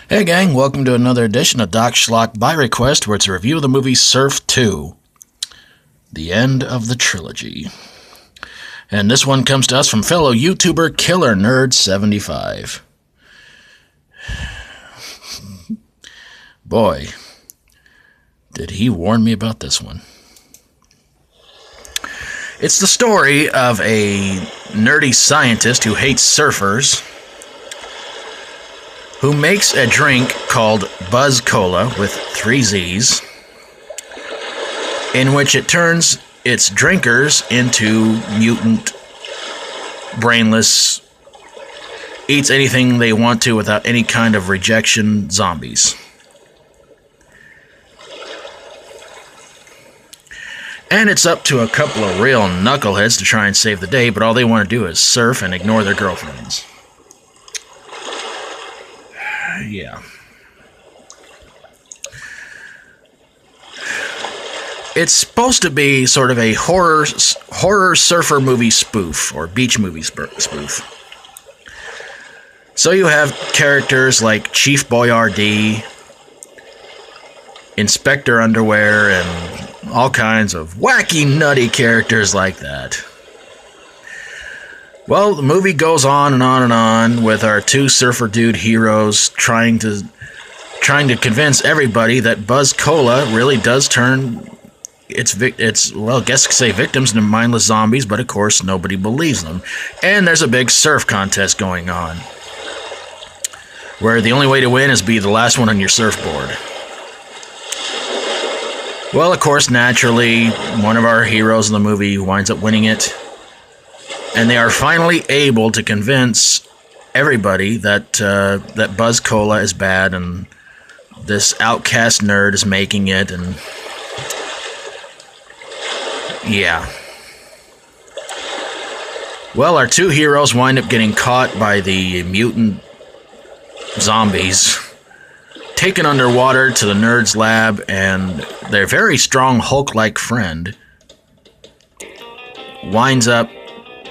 Hey gang, welcome to another edition of Doc Schlock by Request, where it's a review of the movie Surf 2, the end of the trilogy. And this one comes to us from fellow YouTuber Killer Nerd 75. Boy, did he warn me about this one. It's the story of a nerdy scientist who hates surfers, who makes a drink called Buzz Cola with 3 Z's, in which it turns its drinkers into mutant, brainless, eats anything they want to without any kind of rejection zombies. And it's up to a couple of real knuckleheads to try and save the day, but all they want to do is surf and ignore their girlfriends. Yeah. It's supposed to be sort of a horror surfer movie spoof, or beach movie spoof. So you have characters like Chief Boyardee, Inspector Underwear, and all kinds of wacky, nutty characters like that. Well, the movie goes on and on and on with our 2 surfer dude heroes trying to convince everybody that Buzz Cola really does turn its well, I guess you could say victims into mindless zombies, but of course nobody believes them. And there's a big surf contest going on, where the only way to win is be the last one on your surfboard. Well, of course, naturally, one of our heroes in the movie winds up winning it. And they are finally able to convince everybody that that Buzz Cola is bad and this outcast nerd is making it, and yeah. Well, our 2 heroes wind up getting caught by the mutant zombies, taken underwater to the nerd's lab, and their very strong Hulk-like friend winds up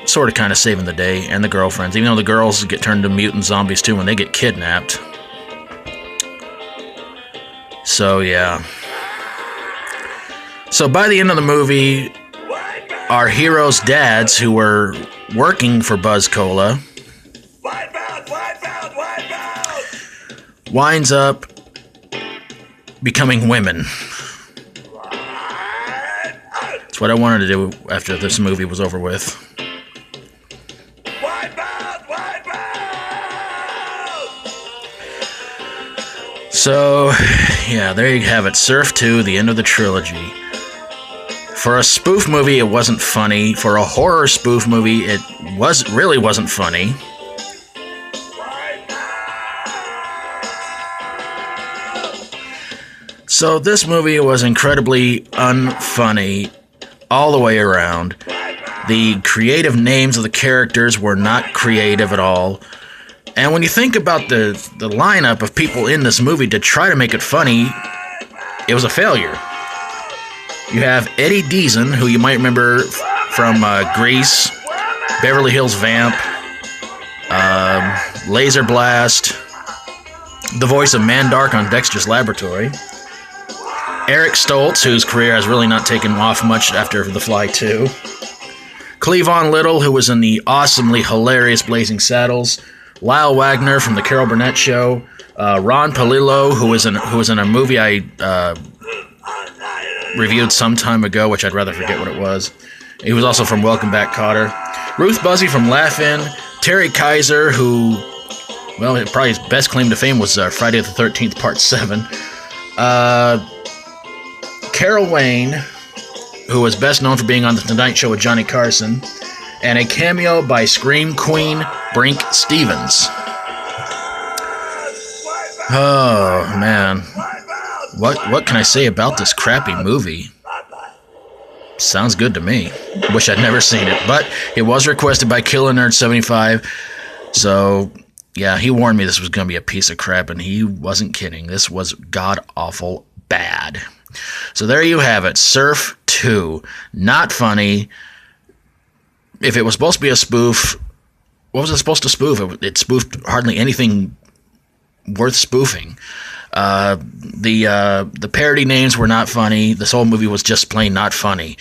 sort of kind of saving the day, and the girlfriends, even though the girls get turned into mutant zombies too when they get kidnapped. So yeah. So by the end of the movie, our heroes' dads, who were working for Buzz Cola, winds up becoming women. That's what I wanted to do after this movie was over with. So, yeah, there you have it. Surf 2, the end of the trilogy. For a spoof movie, it wasn't funny. For a horror spoof movie, it really wasn't funny. So this movie was incredibly unfunny all the way around. The creative names of the characters were not creative at all. And when you think about the lineup of people in this movie to try to make it funny, it was a failure. You have Eddie Deason, who you might remember from Grease, Beverly Hills Vamp, Laser Blast, the voice of Mandark on Dexter's Laboratory, Eric Stoltz, whose career has really not taken off much after The Fly 2, Cleavon Little, who was in the awesomely hilarious Blazing Saddles, Lyle Wagner from The Carol Burnett Show, Ron Palillo, who was in a movie I reviewed some time ago, which I'd rather forget what it was. He was also from Welcome Back, Kotter. Ruth Buzzy from Laugh-In, Terry Kaiser, who, well, probably his best claim to fame was Friday the 13th, Part 7. Carol Wayne, who was best known for being on The Tonight Show with Johnny Carson, and a cameo by Scream Queen Brink Stevens. Oh, man. What can I say about this crappy movie? Sounds good to me. Wish I'd never seen it, but it was requested by Killer Nerd 75, so yeah, he warned me this was going to be a piece of crap, and he wasn't kidding. This was god-awful bad. So there you have it, Surf 2. Not funny. If it was supposed to be a spoof, what was it supposed to spoof? It spoofed hardly anything worth spoofing. The parody names were not funny. This whole movie was just plain not funny.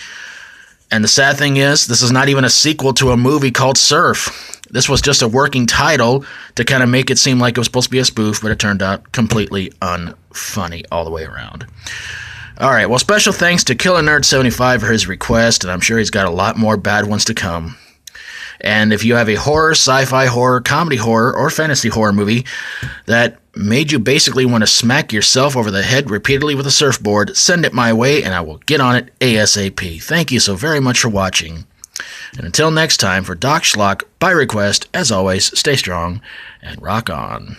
And the sad thing is, this is not even a sequel to a movie called Surf. This was just a working title to kind of make it seem like it was supposed to be a spoof, but it turned out completely unfunny all the way around. All right, well, special thanks to Killer Nerd 75 for his request, and I'm sure he's got a lot more bad ones to come. And if you have a horror, sci-fi horror, comedy horror, or fantasy horror movie that made you basically want to smack yourself over the head repeatedly with a surfboard, send it my way and I will get on it ASAP. Thank you so very much for watching. And until next time, for Doc Schlock, by request, as always, stay strong and rock on.